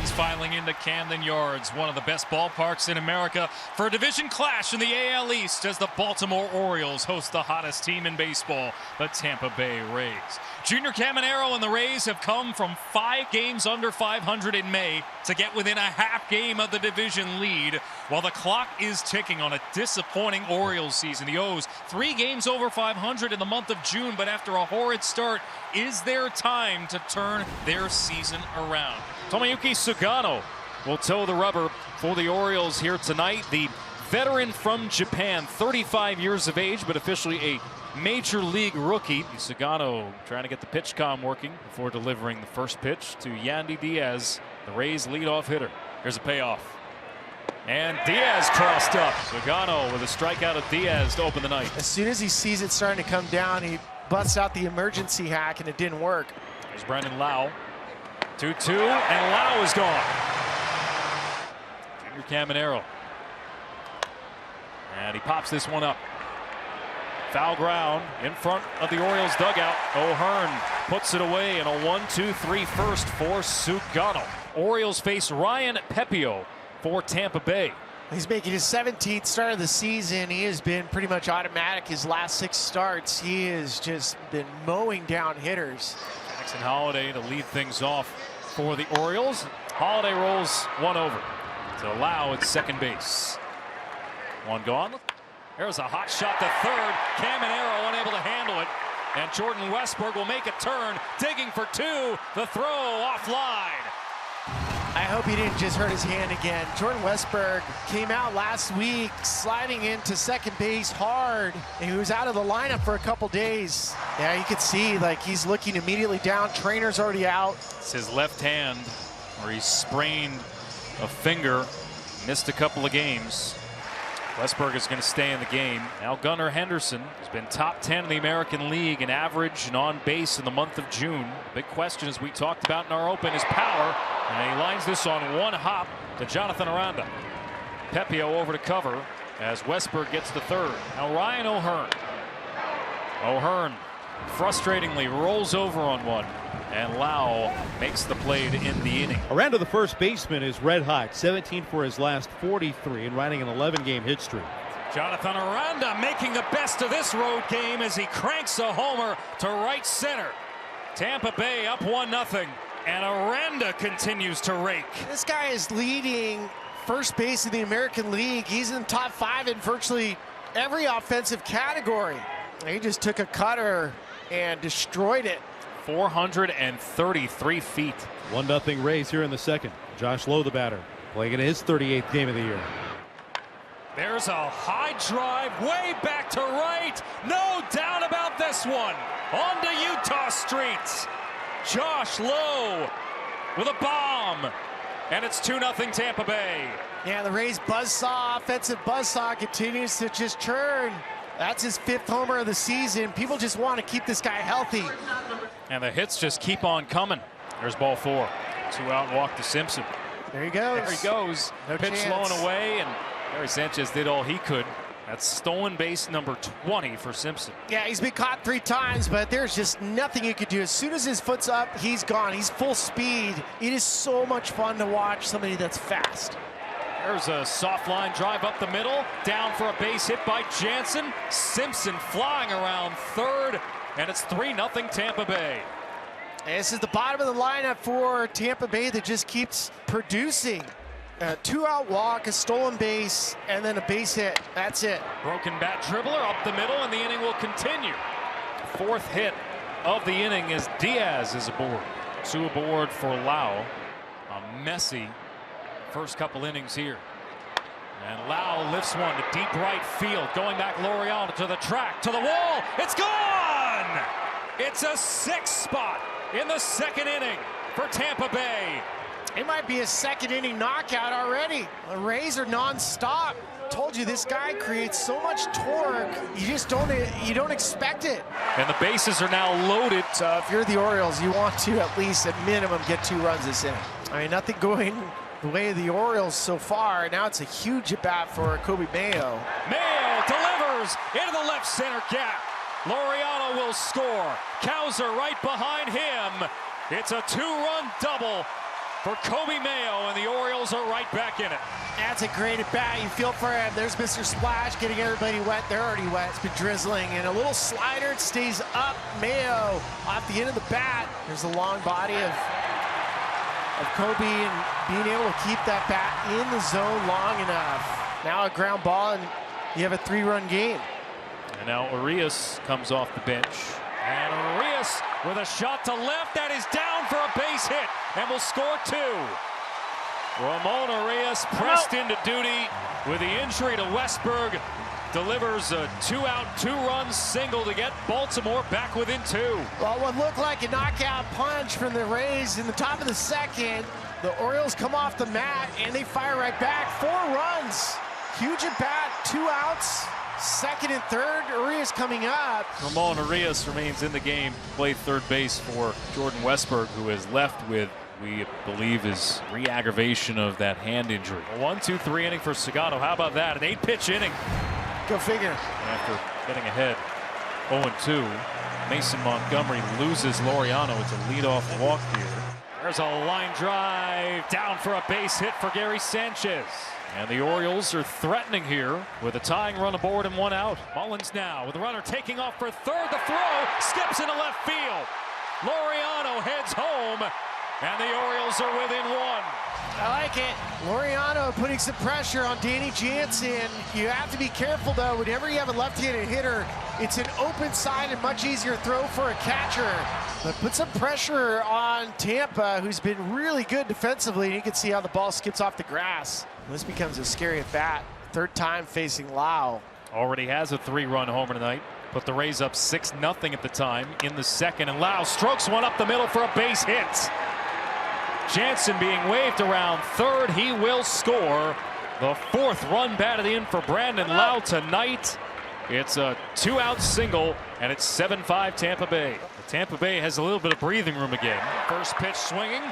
fans filing into Camden Yards, one of the best ballparks in America, for a division clash in the AL East as the Baltimore Orioles host the hottest team in baseball, the Tampa Bay Rays. Junior Caminero and the Rays have come from 5 games under 500 in May to get within a half game of the division lead, while the clock is ticking on a disappointing Orioles season. The O's 3 games over 500 in the month of June, but after a horrid start, is there time to turn their season around? Tomoyuki Sugano will toe the rubber for the Orioles here tonight. The veteran from Japan, 35 years of age, but officially a major league rookie. Sugano trying to get the pitch comm working before delivering the first pitch to Yandy Diaz, the Rays leadoff hitter. Here's a payoff. And Diaz crossed up. Sugano with a strikeout of Diaz to open the night. As soon as he sees it starting to come down, he busts out the emergency hack, and it didn't work. There's Brandon Lau. 2-2, and Lau is gone. Junior Caminero. And he pops this one up. Foul ground in front of the Orioles dugout. O'Hearn puts it away in a 1-2-3 first for Sugano. Orioles face Ryan Pepiot for Tampa Bay. He's making his 17th start of the season. He has been pretty much automatic his last 6 starts. He has just been mowing down hitters. Jackson Holliday to lead things off for the Orioles. Holliday rolls one over to Lau at second base. One gone. There's a hot shot to third. Caminero unable to handle it. And Jordan Westberg will make a turn, digging for 2. The throw offline. I hope he didn't just hurt his hand again. Jordan Westberg came out last week sliding into second base hard, and he was out of the lineup for a couple days. Yeah, you could see like he's looking immediately down. Trainer's already out. It's his left hand where he sprained a finger, missed a couple of games. Westberg is going to stay in the game. Now Gunnar Henderson has been top 10 in the American League in average and on base in the month of June. The big question, as we talked about in our open, is power. And he lines this on one hop to Jonathan Aranda. Pepiot over to cover as Westberg gets to third. Now Ryan O'Hearn. O'Hearn frustratingly rolls over on one, and Lau makes the play to end the inning. Aranda, the first baseman, is red hot, 17 for his last 43 and riding an 11-game hit streak. Jonathan Aranda making the best of this road game as he cranks a homer to right center. Tampa Bay up 1-0, and Aranda continues to rake. This guy is leading first base in the American League. He's in the top 5 in virtually every offensive category. He just took a cutter and destroyed it. 433 feet. 1-0 Rays here in the second. Josh Lowe, the batter, playing in his 38th game of the year. There's a high drive way back to right. No doubt about this one. On to Utah streets. Josh Lowe with a bomb. And it's 2-0 Tampa Bay. Yeah, the Rays buzzsaw, offensive buzzsaw continues to just churn. That's his 5th homer of the season. People just want to keep this guy healthy. And the hits just keep on coming. There's ball 4. 2 out, walk to Simpson. There he goes. There he goes. No Pitch chance. blown away, and Gary Sanchez did all he could. That's stolen base number 20 for Simpson. Yeah, he's been caught 3 times, but there's just nothing you could do. As soon as his foot's up, he's gone. He's full speed. It is so much fun to watch somebody that's fast. There's a soft line drive up the middle, down for a base hit by Jansen. Simpson flying around third, and it's 3-0 Tampa Bay. And this is the bottom of the lineup for Tampa Bay that just keeps producing. A 2-out walk, a stolen base, and then a base hit. That's it. Broken bat dribbler up the middle, and the inning will continue. 4th hit of the inning as Diaz is aboard. 2 aboard for Lau. A messy first couple innings here. And Lau lifts one to deep right field. Going back Laureano to the track, to the wall. It's gone! It's a 6th spot in the 2nd inning for Tampa Bay. It might be a 2nd inning knockout already. The Rays are non-stop. Told you, this guy creates so much torque. You just don't expect it. And the bases are now loaded. So if you're the Orioles, you want to at least at minimum get 2 runs this inning. I mean, nothing going the way of the Orioles so far. Now it's a huge at-bat for Kobe Mayo. Mayo delivers into the left center gap. Laureano will score. Cowser right behind him. It's a 2-run double for Kobe Mayo, and the Orioles are right back in it. That's a great at bat. You feel for him. There's Mr. Splash getting everybody wet. They're already wet. It's been drizzling. And a little slider. It stays up. Mayo off the end of the bat. There's the long body of Kobe and being able to keep that bat in the zone long enough. Now a ground ball, and you have a 3-run game. And now Urias comes off the bench. And Urias with a shot to left. That is down for a base hit and will score 2. Ramon Urias pressed into duty with the injury to Westberg. Delivers a 2-out, 2-run single to get Baltimore back within 2. Well, what looked like a knockout punch from the Rays in the top of the second. The Orioles come off the mat and they fire right back. 4 runs. Huge at bat, 2 outs. Second and third, Urias coming up. Ramon Urias remains in the game. Played third base for Jordan Westberg, who is left with, we believe, is re-aggravation of that hand injury. A 1-2-3 inning for Sugano. How about that? An 8-pitch inning. Go figure. After getting ahead 0-2, Mason Montgomery loses Laureano. It's a leadoff walk here. There's a line drive down for a base hit for Gary Sanchez. And the Orioles are threatening here with a tying run aboard and 1 out. Mullins now with the runner taking off for third. The throw skips into left field. Laureano heads home, and the Orioles are within 1. I like it. Laureano putting some pressure on Danny Jansen. You have to be careful, though. Whenever you have a left-handed hitter, it's an open side and much easier throw for a catcher. But put some pressure on Tampa, who's been really good defensively. You can see how the ball skips off the grass. This becomes a scary at bat. Third time facing Lau. Already has a 3-run homer tonight. Put the Rays up 6-0 at the time in the second, and Lau strokes one up the middle for a base hit. Jansen being waved around third. He will score. The 4th run batted in for Brandon Lau tonight. It's a 2-out single, and it's 7-5 Tampa Bay. Tampa Bay has a little bit of breathing room again. First pitch swinging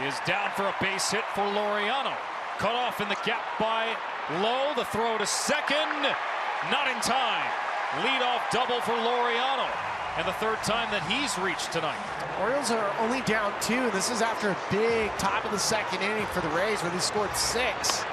is down for a base hit for Laureano. Cut off in the gap by Lowe. The throw to second, not in time. Leadoff double for Laureano, and the 3rd time that he's reached tonight. Orioles are only down 2, and this is after a big top of the second inning for the Rays, where they scored 6.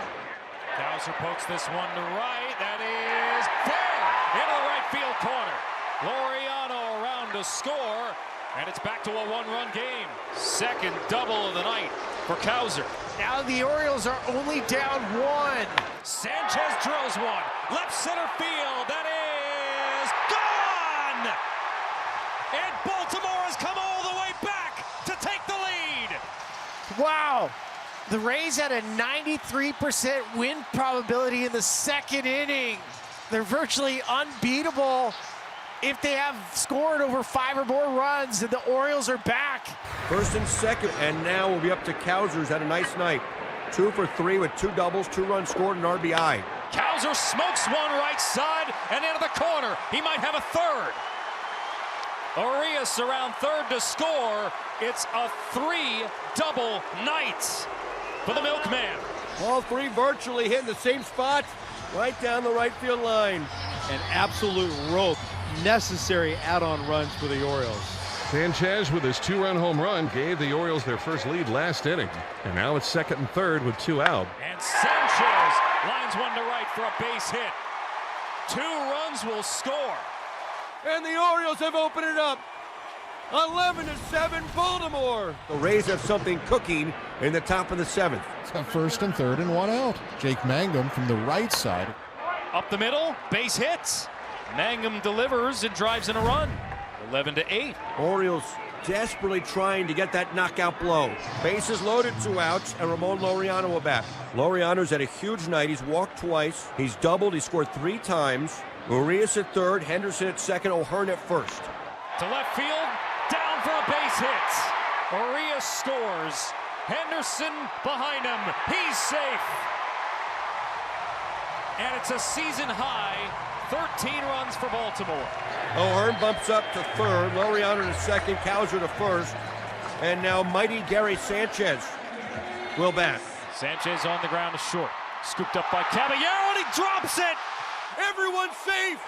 Cowser pokes this one to right. That is fair into the right field corner. Laureano around to score, and it's back to a 1-run game. Second double of the night for Cowser. Now the Orioles are only down 1. Sanchez drills one. Left center field. That is gone! And Baltimore has come all the way back to take the lead. Wow. The Rays had a 93% win probability in the second inning. They're virtually unbeatable if they have scored over 5 or more runs, and the Orioles are back. First and second, and now we'll be up to Cowser's. Had a nice night. 2 for 3 with 2 doubles, 2 runs scored, and RBI. Cowser smokes one right side and into the corner. He might have a 3rd. Urias around 3rd to score. It's a 3-double night for the Milkman. All 3 virtually hitting the same spot, right down the right field line. An absolute rope. Necessary add-on runs for the Orioles. Sanchez with his 2-run home run gave the Orioles their first lead last inning. And now it's 2nd and 3rd with 2 out. And Sanchez lines one to right for a base hit. 2 runs will score. And the Orioles have opened it up. 11-7 Baltimore. The Rays have something cooking in the top of the 7th. It's a 1st and 3rd and 1 out. Jake Mangum from the right side. Up the middle, base hits. Mangum delivers and drives in a run. 11-8. Orioles desperately trying to get that knockout blow. Bases loaded, 2 outs, and Ramon Laureano will bat. Laureano's had a huge night. He's walked twice. He's doubled. He scored 3 times. Urias at 3rd, Henderson at 2nd, O'Hearn at 1st. To left field, down for a base hit. Urias scores. Henderson behind him. He's safe. And it's a season high 13 runs for Baltimore. O'Hearn bumps up to 3rd, Laureano to 2nd, Cowser to 1st, and now mighty Gary Sanchez will bat. Sanchez on the ground to short. Scooped up by Caballero, and he drops it! Everyone's safe!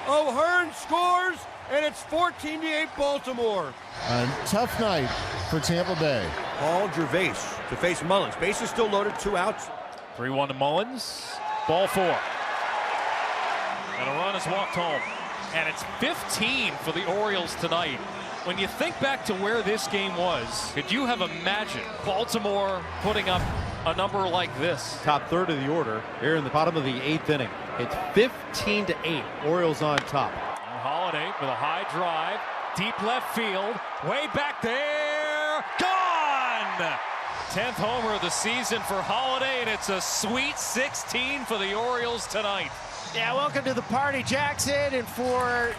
O'Hearn scores, and it's 14-8 Baltimore. A tough night for Tampa Bay. Paul Gervais to face Mullins. Bases still loaded, 2 outs. 3-1 to Mullins. Ball 4. And a run is walked home. And it's 15 for the Orioles tonight. When you think back to where this game was, could you have imagined Baltimore putting up a number like this? Top third of the order here in the bottom of the 8th inning. It's 15-8. Orioles on top. Holiday with a high drive, deep left field, way back there, gone! 10th homer of the season for Holiday, and it's a sweet 16 for the Orioles tonight. Yeah, welcome to the party, Jackson. And for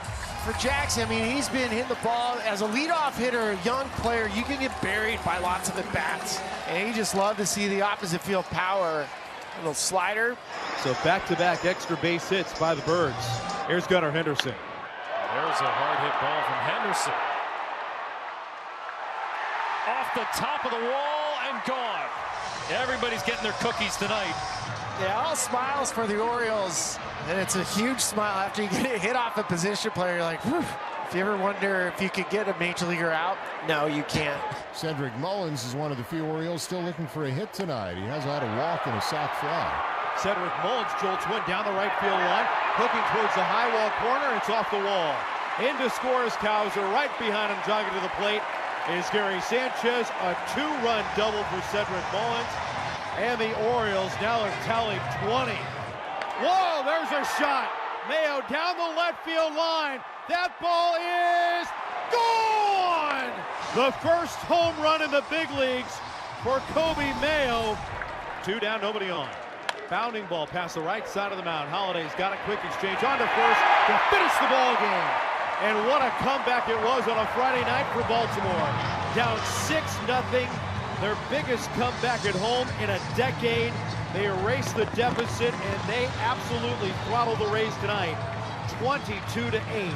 Jackson, I mean, he's been hitting the ball as a leadoff hitter, a young player. You can get buried by lots of at-bats. And you just love to see the opposite field power. A little slider. So back-to-back extra base hits by the Birds. Here's Gunnar Henderson. There's a hard hit ball from Henderson. Off the top of the wall and gone. Everybody's getting their cookies tonight. Yeah, all smiles for the Orioles. And it's a huge smile after you get a hit off a position player. You're like, whew. If you ever wonder if you could get a major leaguer out, no, you can't. Cedric Mullins is one of the few Orioles still looking for a hit tonight. He has had a walk and a sac fly. Cedric Mullins jolts one down the right field line, hooking towards the high wall corner. It's off the wall. In to score is Cowser. Right behind him, jogging to the plate, is Gary Sanchez. A 2-run double for Cedric Mullins. And the Orioles now have tallied 20. Whoa, there's a shot. Mayo down the left field line. That ball is gone! The first home run in the big leagues for Kobe Mayo. 2 down, nobody on. Bounding ball past the right side of the mound. Holiday's got a quick exchange on to first to finish the ball game. And what a comeback it was on a Friday night for Baltimore. Down 6-0. Their biggest comeback at home in a decade. They erased the deficit, and they absolutely throttled the Rays tonight, 22-8.